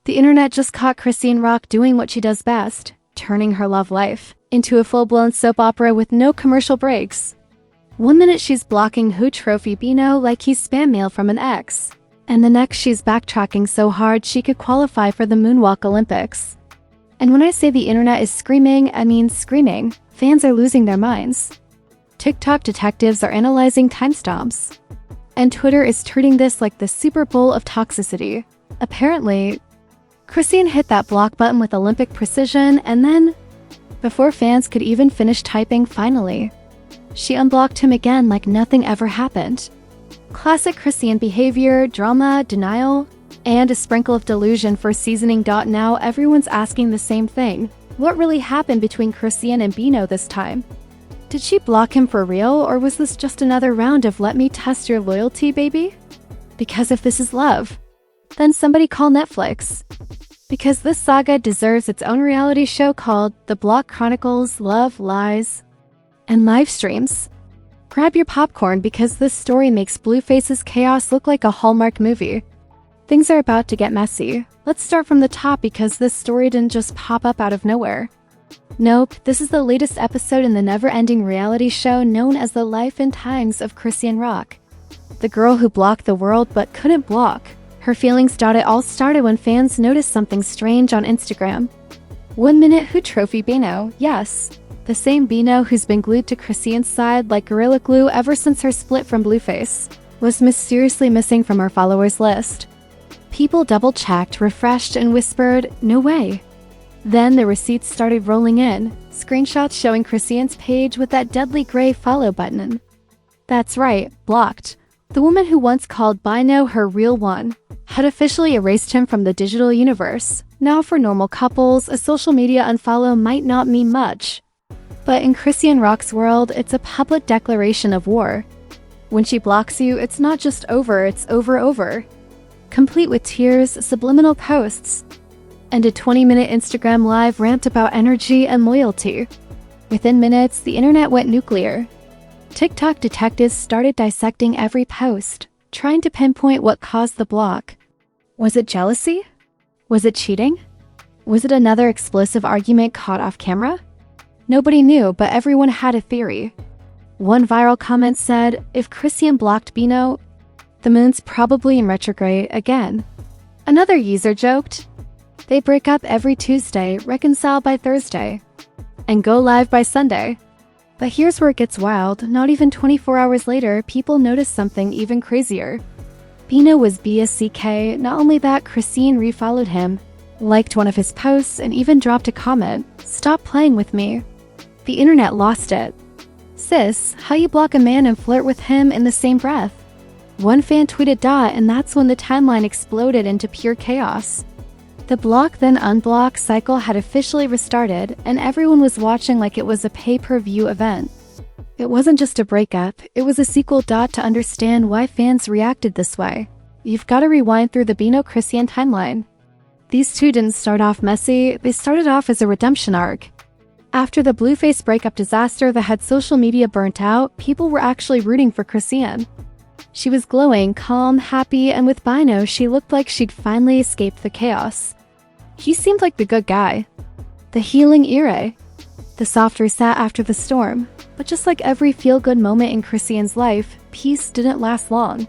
The internet just caught Chrisean Rock doing what she does best, turning her love life into a full-blown soap opera with no commercial breaks. One minute she's blocking Who Trophy Bino like he's spam mail from an ex, and the next she's backtracking so hard she could qualify for the Moonwalk Olympics. And when I say the internet is screaming, I mean screaming. Fans are losing their minds. TikTok detectives are analyzing timestamps. And Twitter is treating this like the Super Bowl of toxicity. Apparently, Chrisean hit that block button with Olympic precision, and then, before fans could even finish typing finally, she unblocked him again like nothing ever happened. Classic Chrisean behavior, drama, denial, and a sprinkle of delusion for seasoning. Now everyone's asking the same thing. What really happened between Chrisean and Bino this time? Did she block him for real, or was this just another round of let me test your loyalty, baby? Because if this is love, then somebody call Netflix. Because this saga deserves its own reality show called The Block Chronicles: Love, Lies, and Live Streams. Grab your popcorn because this story makes Blueface's chaos look like a Hallmark movie. Things are about to get messy. Let's start from the top because this story didn't just pop up out of nowhere. Nope, this is the latest episode in the never-ending reality show known as The Life and Times of Chrisean Rock. The girl who blocked the world but couldn't block her feelings. It all started when fans noticed something strange on Instagram. 1 minute Who Trophy Bino, yes. The same Bino who's been glued to Chrisean's side like Gorilla Glue ever since her split from Blueface, was mysteriously missing from our followers list. People double-checked, refreshed, and whispered, no way. Then the receipts started rolling in, screenshots showing Chrisean's page with that deadly gray follow button. That's right, blocked. The woman who once called Bino her real one had officially erased him from the digital universe. Now for normal couples, a social media unfollow might not mean much. But in Chrisean Rock's world, it's a public declaration of war. When she blocks you, it's not just over, it's over. Complete with tears, subliminal posts, and a 20-minute Instagram live rant about energy and loyalty. Within minutes, the internet went nuclear. TikTok detectives started dissecting every post, trying to pinpoint what caused the block. Was it jealousy? Was it cheating? Was it another explosive argument caught off camera? Nobody knew, but everyone had a theory. One viral comment said, if Chrisean blocked Bino, the moon's probably in retrograde again. Another user joked, they break up every Tuesday, reconcile by Thursday, and go live by Sunday. But here's where it gets wild. Not even 24 hours later, people noticed something even crazier. Bino was BSCK. Not only that, Chrisean refollowed him, liked one of his posts, and even dropped a comment, stop playing with me. The internet lost it. Sis, how you block a man and flirt with him in the same breath? One fan tweeted and that's when the timeline exploded into pure chaos. The block then unblock cycle had officially restarted, and everyone was watching like it was a pay-per-view event. It wasn't just a breakup, it was a sequel. To understand why fans reacted this way, you've got to rewind through the Bino Chrisean timeline. These two didn't start off messy, they started off as a redemption arc. After the Blueface breakup disaster that had social media burnt out, people were actually rooting for Chrisean. She was glowing, calm, happy, and with Bino, she looked like she'd finally escaped the chaos. He seemed like the good guy, the healing Ire, the soft reset after the storm. But just like every feel-good moment in Chrisean's life, peace didn't last long.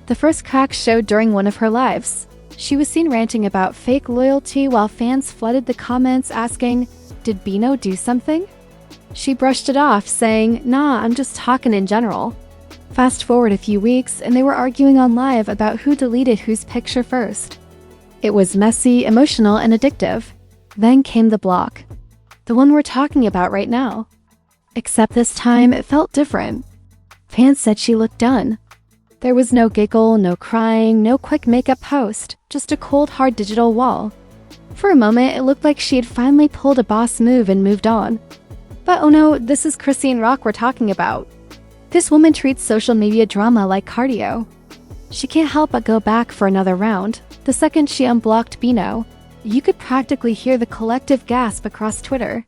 The first cracks showed during one of her lives. She was seen ranting about fake loyalty while fans flooded the comments asking, did Bino do something? She brushed it off, saying, nah, I'm just talking in general. Fast forward a few weeks, and they were arguing on live about who deleted whose picture first. It was messy, emotional, and addictive. Then came the block. The one we're talking about right now. Except this time, it felt different. Fans said she looked done. There was no giggle, no crying, no quick makeup post, just a cold, hard digital wall. For a moment, it looked like she had finally pulled a boss move and moved on. But oh no, this is Chrisean Rock we're talking about. This woman treats social media drama like cardio. She can't help but go back for another round. The second she unblocked Bino, you could practically hear the collective gasp across Twitter.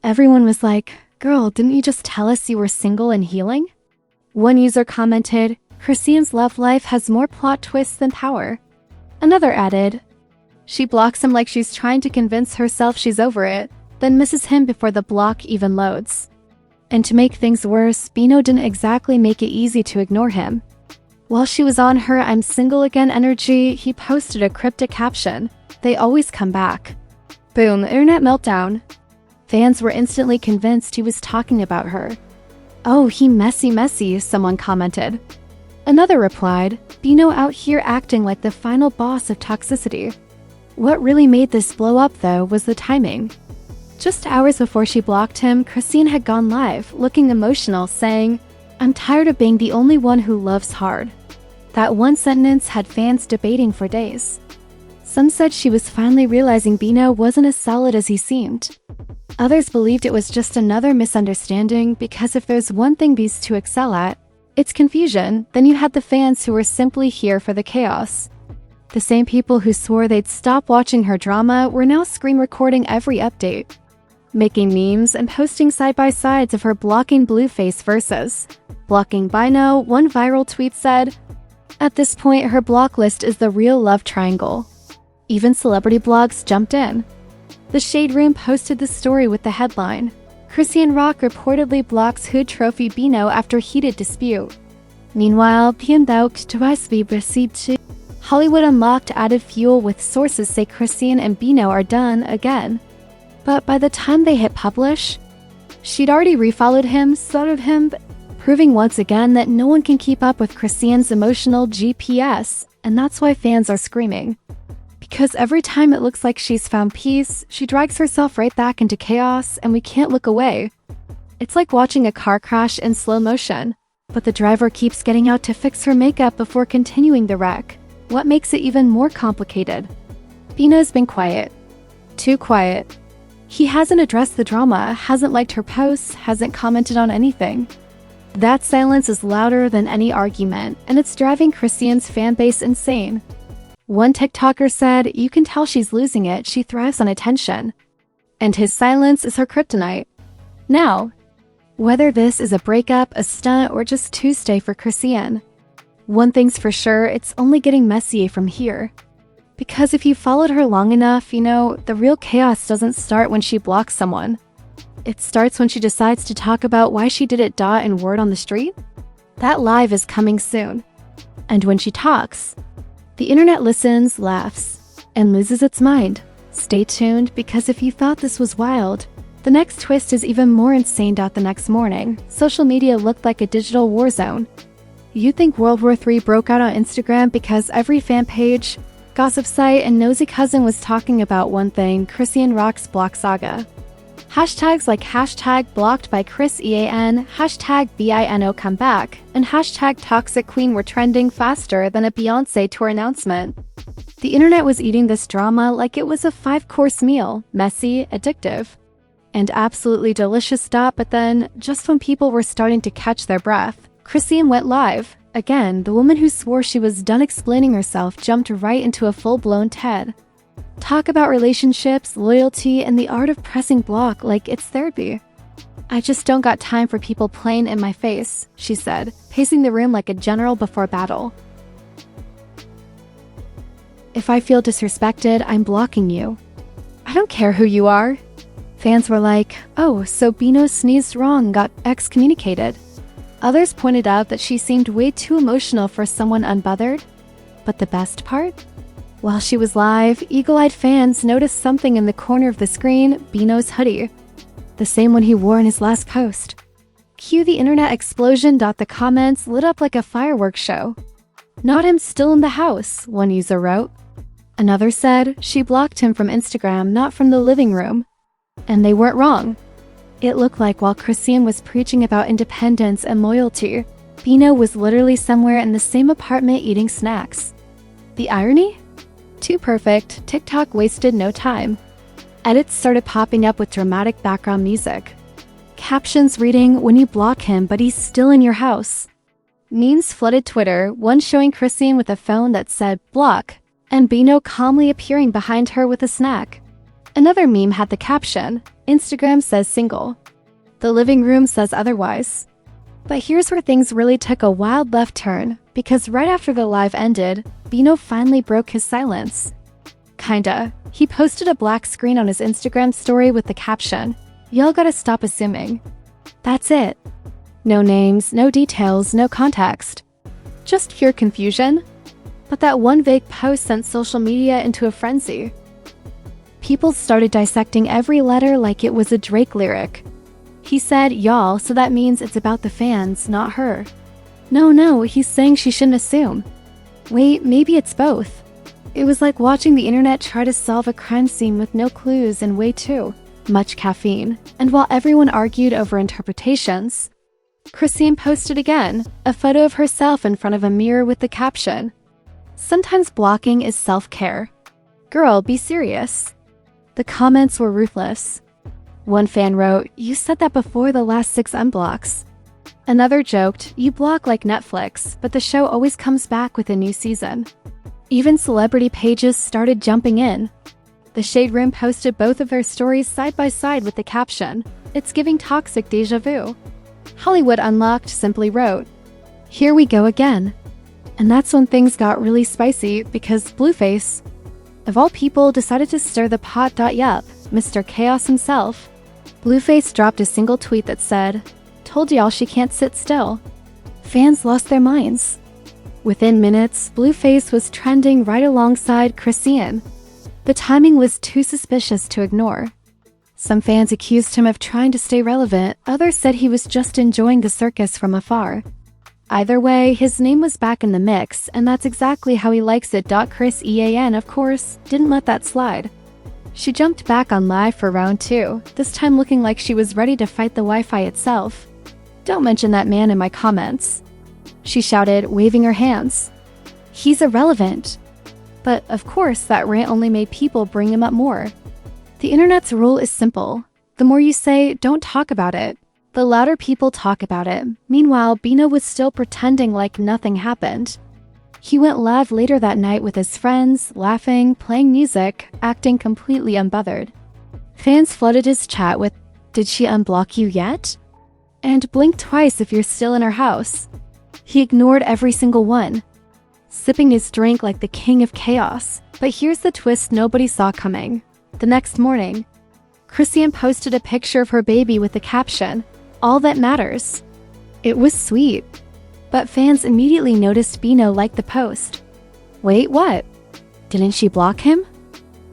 Everyone was like, girl, didn't you just tell us you were single and healing? One user commented, Chrisean's love life has more plot twists than power. Another added, She blocks him like she's trying to convince herself she's over it, then misses him before the block even loads. And to make things worse, Bino didn't exactly make it easy to ignore him. While she was on her "I'm single again" energy, he posted a cryptic caption, "They always come back." Boom, internet meltdown. Fans were instantly convinced he was talking about her. "Oh, he messy," someone commented. Another replied, "Bino out here acting like the final boss of toxicity." What really made this blow up, though, was the timing. Just hours before she blocked him, Chrisean had gone live, looking emotional, saying, "I'm tired of being the only one who loves hard." That one sentence had fans debating for days. Some said she was finally realizing Bino wasn't as solid as he seemed. Others believed it was just another misunderstanding, because if there's one thing these two excel at, it's confusion. Then you had the fans who were simply here for the chaos. The same people who swore they'd stop watching her drama were now screen recording every update, making memes and posting side-by-sides of her blocking Blueface versus blocking Bino. One viral tweet said, "At this point, her block list is the real love triangle." Even celebrity blogs jumped in. The Shade Room posted the story with the headline, "Chrisean Rock reportedly blocks Hood Trophy Bino after heated dispute." Meanwhile, Hollywood Unlocked added fuel with sources say Chrisean and Bino are done again. But by the time they hit publish, she'd already refollowed him, sluttered him, proving once again that no one can keep up with Chrisean's emotional GPS, and that's why fans are screaming. Because every time it looks like she's found peace, she drags herself right back into chaos, and we can't look away. It's like watching a car crash in slow motion, but the driver keeps getting out to fix her makeup before continuing the wreck. What makes it even more complicated? Bino's been quiet. Too quiet. He hasn't addressed the drama, hasn't liked her posts, hasn't commented on anything. That silence is louder than any argument, and it's driving Chrisean's fanbase insane. One TikToker said, "You can tell she's losing it, she thrives on attention." And his silence is her kryptonite. Now, whether this is a breakup, a stunt, or just Tuesday for Chrisean, one thing's for sure, it's only getting messy from here. Because if you followed her long enough, you know, the real chaos doesn't start when she blocks someone. It starts when she decides to talk about why she did it in word on the street. That live is coming soon. And when she talks, the internet listens, laughs, and loses its mind. Stay tuned, because if you thought this was wild, the next twist is even more insane. The next morning, social media looked like a digital war zone. You'd think World War III broke out on Instagram because every fan page, gossip site, and nosy cousin was talking about one thing: Chrisean Rock's block saga. Hashtags like hashtag blocked by Chrisean, hashtag BINO comeback, and hashtag toxic queen were trending faster than a Beyoncé tour announcement. The internet was eating this drama like it was a 5-course meal, messy, addictive, and absolutely delicious. But then, just when people were starting to catch their breath, Chrisean went live. Again, the woman who swore she was done explaining herself jumped right into a full-blown TED. Talk about relationships, loyalty, and the art of pressing block like it's therapy. "I just don't got time for people playing in my face," she said, pacing the room like a general before battle. "If I feel disrespected, I'm blocking you. I don't care who you are." Fans were like, "Oh, so Bino sneezed wrong and got excommunicated." Others pointed out that she seemed way too emotional for someone unbothered. But the best part? While she was live, eagle-eyed fans noticed something in the corner of the screen: Bino's hoodie. The same one he wore in his last post. Cue the internet explosion. The comments lit up like a fireworks show. "Not him still in the house," one user wrote. Another said, "She blocked him from Instagram, not from the living room." And they weren't wrong. It looked like while Chrisean was preaching about independence and loyalty, Bino was literally somewhere in the same apartment eating snacks. The irony? Too perfect, TikTok wasted no time. Edits started popping up with dramatic background music. Captions reading, "When you block him, but he's still in your house." Memes flooded Twitter, one showing Chrisean with a phone that said "block," and Bino calmly appearing behind her with a snack. Another meme had the caption, "Instagram says single. The living room says otherwise." But here's where things really took a wild left turn, because right after the live ended, Bino finally broke his silence. Kinda. He posted a black screen on his Instagram story with the caption, "Y'all gotta stop assuming." That's it. No names, no details, no context. Just pure confusion. But that one vague post sent social media into a frenzy. People started dissecting every letter like it was a Drake lyric. He said, "Y'all," so that means it's about the fans, not her. No, he's saying she shouldn't assume. Wait, maybe it's both. It was like watching the internet try to solve a crime scene with no clues and way too much caffeine. And while everyone argued over interpretations, Chrisean posted again, a photo of herself in front of a mirror with the caption, "Sometimes blocking is self-care. Girl, be serious." The comments were ruthless. One fan wrote, "You said that before the last 6 unblocks." Another joked, "You block like Netflix, but the show always comes back with a new season." Even celebrity pages started jumping in. The Shade Room posted both of their stories side by side with the caption, "It's giving toxic deja vu." Hollywood Unlocked simply wrote, "Here we go again." And that's when things got really spicy because Blueface, of all people, decided to stir the pot. Yup, Mr. Chaos himself. Blueface dropped a single tweet that said, "Told y'all she can't sit still." Fans lost their minds. Within minutes, Blueface was trending right alongside Chrisean. The timing was too suspicious to ignore. Some fans accused him of trying to stay relevant, others said he was just enjoying the circus from afar. Either way, his name was back in the mix, and that's exactly how he likes it. Chrisean, of course, didn't let that slide. She jumped back on live for round 2, this time looking like she was ready to fight the Wi-Fi itself. "Don't mention that man in my comments," she shouted, waving her hands. "He's irrelevant." But of course, that rant only made people bring him up more. The internet's rule is simple. The more you say, "Don't talk about it," the louder people talk about it. Meanwhile, Bino was still pretending like nothing happened. He went live later that night with his friends, laughing, playing music, acting completely unbothered. Fans flooded his chat with, "Did she unblock you yet?" and "Blink twice if you're still in her house." He ignored every single one, sipping his drink like the king of chaos. But here's the twist nobody saw coming. The next morning, Chrisean posted a picture of her baby with the caption, "All that matters." It was sweet, but fans immediately noticed Bino liked the post. Wait, what? Didn't she block him?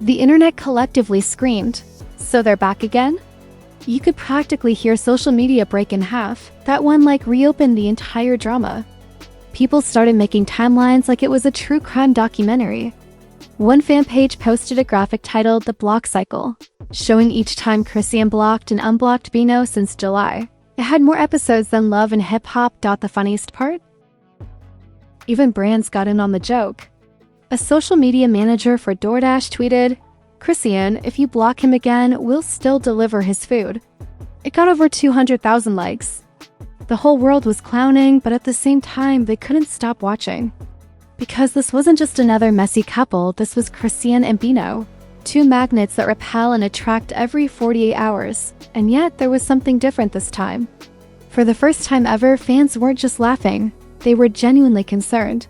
The internet collectively screamed, "So they're back again?" You could practically hear social media break in half. That one reopened the entire drama. People started making timelines like it was a true crime documentary. One fan page posted a graphic titled "The Block Cycle," showing each time Chrisean blocked and unblocked Bino since July. It had more episodes than Love and Hip Hop. The funniest part? Even brands got in on the joke. A social media manager for DoorDash tweeted, "Chrisean, if you block him again, we'll still deliver his food." It got over 200,000 likes. The whole world was clowning, but at the same time, they couldn't stop watching. Because this wasn't just another messy couple, this was Chrisean and Bino, two magnets that repel and attract every 48 hours. And yet, there was something different this time. For the first time ever, fans weren't just laughing, they were genuinely concerned.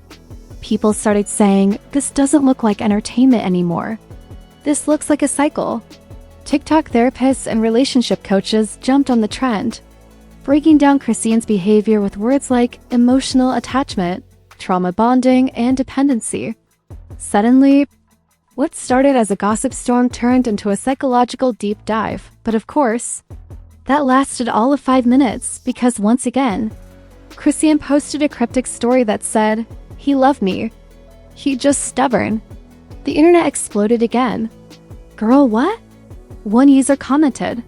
People started saying, "This doesn't look like entertainment anymore. This looks like a cycle." TikTok therapists and relationship coaches jumped on the trend, breaking down Chrisean's behavior with words like emotional attachment, trauma bonding, and dependency. Suddenly, what started as a gossip storm turned into a psychological deep dive. But of course, that lasted all of 5 minutes because once again, Chrisean posted a cryptic story that said, "He loved me. He just stubborn." The internet exploded again. "Girl, what?" One user commented,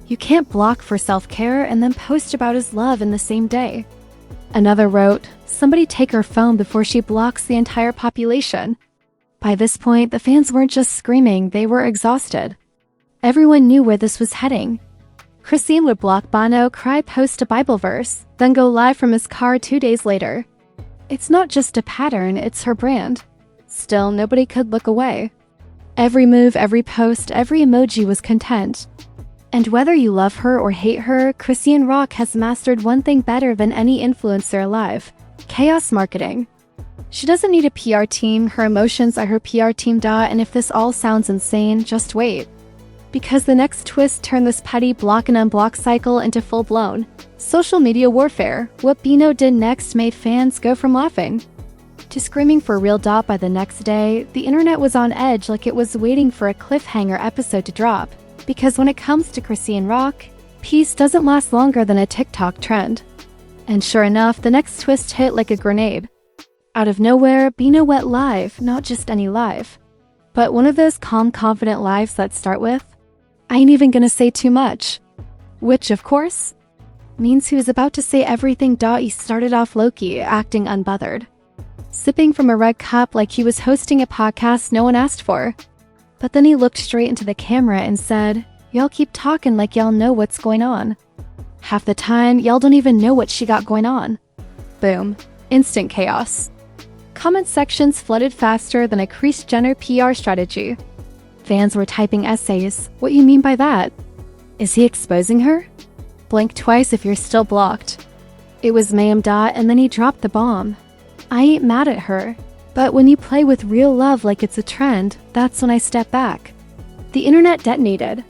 "You can't block for self-care and then post about his love in the same day." Another wrote, "Somebody take her phone before she blocks the entire population." By this point, the fans weren't just screaming, they were exhausted. Everyone knew where this was heading. Chrisean would block Bino, cry, post a Bible verse, then go live from his car 2 days later. It's not just a pattern, it's her brand. Still, nobody could look away. Every move, every post, every emoji was content. And whether you love her or hate her, Chrisean Rock has mastered one thing better than any influencer alive: chaos marketing. She doesn't need a PR team, her emotions are her PR team. And if this all sounds insane, just wait. Because the next twist turned this petty block and unblock cycle into full-blown social media warfare. What Bino did next made fans go from laughing to screaming for real. By the next day, the internet was on edge like it was waiting for a cliffhanger episode to drop. Because when it comes to Chrisean rock, peace doesn't last longer than a TikTok trend. And sure enough, the next twist hit like a grenade. Out of nowhere, Bino went live, not just any live, but one of those calm, confident lives that start with, "I ain't even gonna say too much." Which, of course, means he was about to say everything. He started off low-key, acting unbothered, sipping from a red cup like he was hosting a podcast no one asked for. But then he looked straight into the camera and said, "Y'all keep talking like y'all know what's going on. Half the time, y'all don't even know what she got going on." Boom. Instant chaos. Comment sections flooded faster than a Chrisean PR strategy. Fans were typing essays. "What you mean by that? Is he exposing her? Blink twice if you're still blocked." It was mayhem. And then he dropped the bomb. "I ain't mad at her, but when you play with real love like it's a trend, that's when I step back." The internet detonated.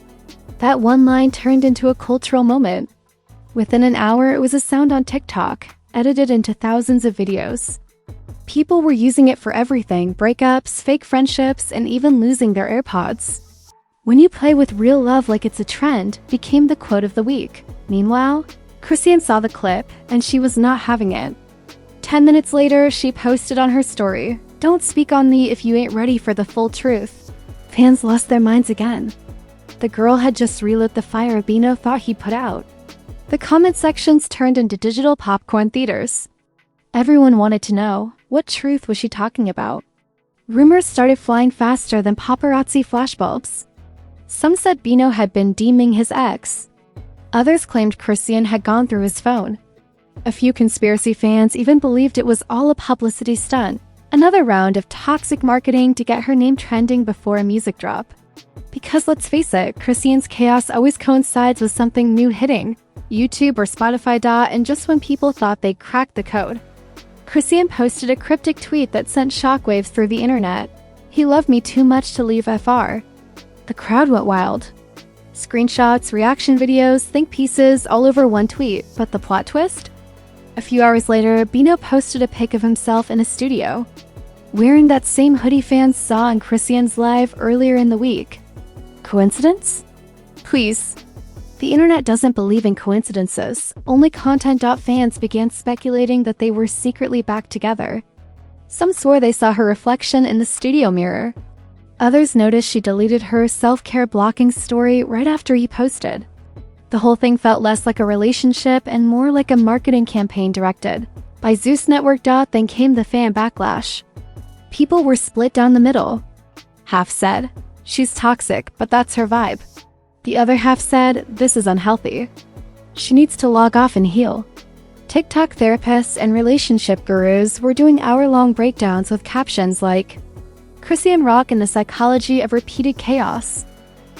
That one line turned into a cultural moment. Within an hour, it was a sound on TikTok, edited into thousands of videos. People were using it for everything: breakups, fake friendships, and even losing their AirPods. "When you play with real love like it's a trend" became the quote of the week. Meanwhile, Chrisean saw the clip, and she was not having it. 10 minutes later, she posted on her story, "Don't speak on me if you ain't ready for the full truth." Fans lost their minds again. The girl had just relit the fire Bino thought he put out. The comment sections turned into digital popcorn theaters. Everyone wanted to know, what truth was she talking about? Rumors started flying faster than paparazzi flashbulbs. Some said Bino had been deeming his ex. Others claimed Chrisean had gone through his phone. A few conspiracy fans even believed it was all a publicity stunt, another round of toxic marketing to get her name trending before a music drop. Because let's face it, Chrisean's chaos always coincides with something new hitting, YouTube or Spotify. And just when people thought they'd cracked the code, Chrisean posted a cryptic tweet that sent shockwaves through the internet. "He loved me too much to leave FR." The crowd went wild. Screenshots, reaction videos, think pieces all over one tweet. But the plot twist? A few hours later, Bino posted a pic of himself in a studio, wearing that same hoodie fans saw in Chrisean's live earlier in the week. Coincidence? Please. The internet doesn't believe in coincidences. Only content. Fans began speculating that they were secretly back together. Some swore they saw her reflection in the studio mirror. Others noticed she deleted her self-care blocking story right after he posted. The whole thing felt less like a relationship and more like a marketing campaign directed by Zeus Network. Then came the fan backlash. People were split down the middle. Half said, "She's toxic, but that's her vibe." The other half said, "This is unhealthy. She needs to log off and heal." TikTok therapists and relationship gurus were doing hour-long breakdowns with captions like, "Chrisean rock and the psychology of repeated chaos."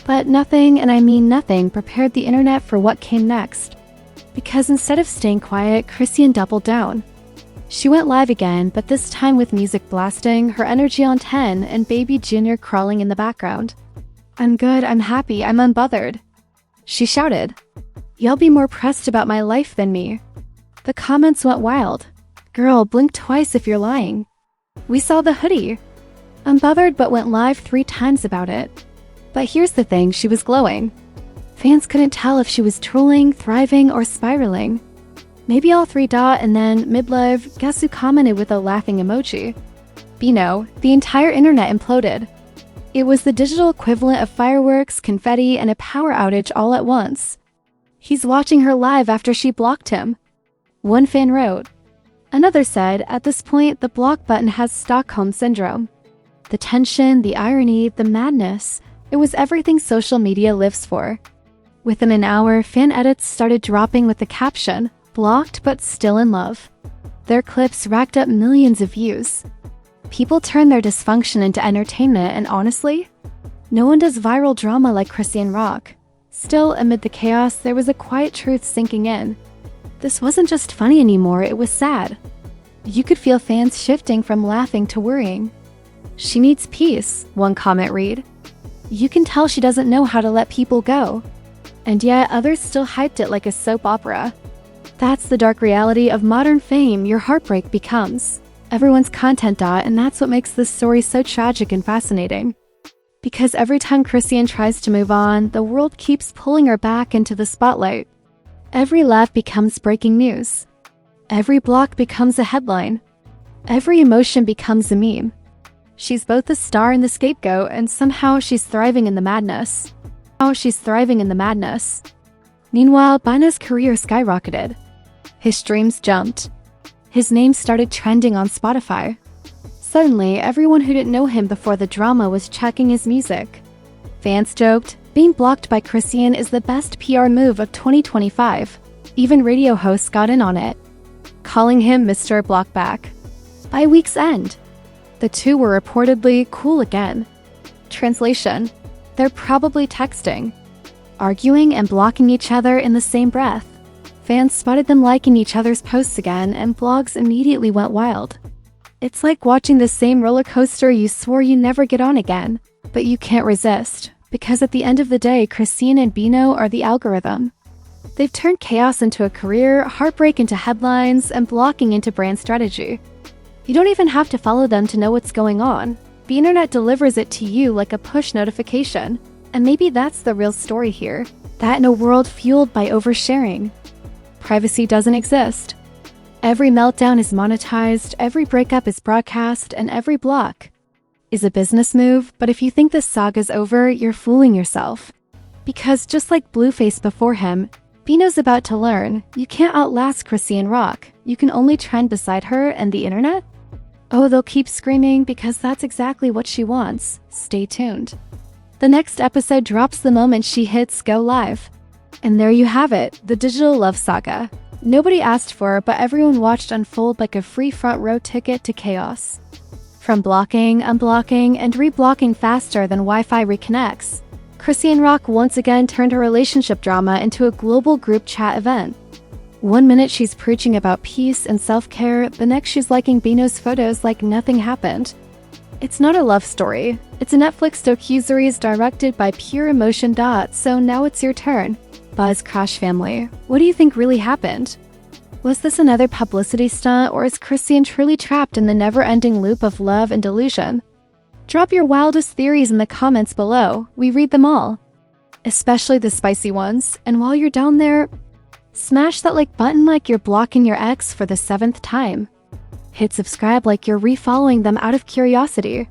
But nothing, and I mean nothing, prepared the internet for what came next. Because instead of staying quiet, Chrisean doubled down. She went live again, but this time with music blasting, her energy on 10, and baby Junior crawling in the background. "I'm good, I'm happy, I'm unbothered," she shouted. "Y'all be more pressed about my life than me." The comments went wild. "Girl, blink twice if you're lying. We saw the hoodie." Unbothered but went live 3 times about it. But here's the thing, she was glowing. Fans couldn't tell if she was trolling, thriving, or spiraling. Maybe all 3. And then, mid-live, guess who commented with a laughing emoji? Bino. The entire internet imploded. It was the digital equivalent of fireworks, confetti, and a power outage all at once. "He's watching her live after she blocked him," one fan wrote. Another said, "At this point, the block button has Stockholm Syndrome." The tension, the irony, the madness, it was everything social media lives for. Within an hour, fan edits started dropping with the caption, "Blocked but still in love." Their clips racked up millions of views. People turn their dysfunction into entertainment, and honestly, no one does viral drama like Chrisean rock. Still, amid the chaos, there was a quiet truth sinking in. This wasn't just funny anymore, it was sad. You could feel fans shifting from laughing to worrying. She needs peace, one comment read. You can tell she doesn't know how to let people go. And yet others still hyped it like a soap opera. That's the dark reality of modern fame. Your heartbreak becomes everyone's content. And that's what makes this story so tragic and fascinating. Because every time Chrisean tries to move on, the world keeps pulling her back into the spotlight. Every laugh becomes breaking news. Every block becomes a headline. Every emotion becomes a meme. She's both the star and the scapegoat, and somehow she's thriving in the madness. Meanwhile, Bino's career skyrocketed. His streams jumped. His name started trending on Spotify. Suddenly, everyone who didn't know him before the drama was checking his music. Fans joked, being blocked by Chrisean is the best PR move of 2025. Even radio hosts got in on it, calling him Mr. Blockback. By week's end, the two were reportedly cool again. Translation: they're probably texting, arguing and blocking each other in the same breath. Fans spotted them liking each other's posts again, and blogs immediately went wild. It's like watching the same roller coaster you swore you never get on again, but you can't resist, because at the end of the day, Chrisean and Bino are the algorithm. They've turned chaos into a career, heartbreak into headlines, and blocking into brand strategy. You don't even have to follow them to know what's going on. The internet delivers it to you like a push notification. And maybe that's the real story here. That in a world fueled by oversharing, privacy doesn't exist. Every meltdown is monetized, every breakup is broadcast, and every block is a business move. But if you think this saga's over, you're fooling yourself. Because just like Blueface before him, Bino's about to learn you can't outlast Chrisean Rock. You can only trend beside her and the internet. Oh, they'll keep screaming because that's exactly what she wants. Stay tuned. The next episode drops the moment she hits go live. And there you have it, the digital love saga. Nobody asked for, but everyone watched unfold like a free front row ticket to chaos. From blocking, unblocking, and reblocking faster than Wi-Fi reconnects, Chrisean Rock once again turned her relationship drama into a global group chat event. One minute she's preaching about peace and self-care, the next she's liking Bino's photos like nothing happened. It's not a love story. It's a Netflix docuseries directed by Pure Emotion. So now it's your turn. Buzz Crash family, what do you think really happened? Was this another publicity stunt, or is Chrisean truly trapped in the never-ending loop of love and delusion? Drop your wildest theories in the comments below. We read them all, especially the spicy ones. And while you're down there, smash that like button like you're blocking your ex for the 7th time. Hit subscribe like you're refollowing them out of curiosity.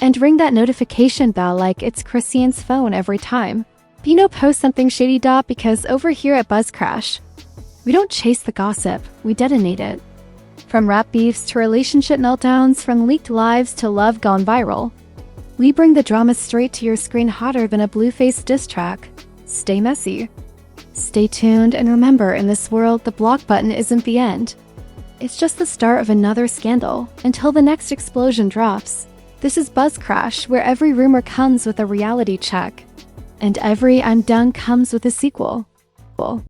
And ring that notification bell like it's Chrisean's phone every time Bino posts something shady. Because over here at Buzz Crash, we don't chase the gossip, we detonate it. From rap beefs to relationship meltdowns, from leaked lives to love gone viral, we bring the drama straight to your screen hotter than a Blueface diss track. Stay messy. Stay tuned, and remember, in this world, the block button isn't the end. It's just the start of another scandal. Until the next explosion drops. This is Buzz Crash, where every rumor comes with a reality check. And every I'm done comes with a sequel.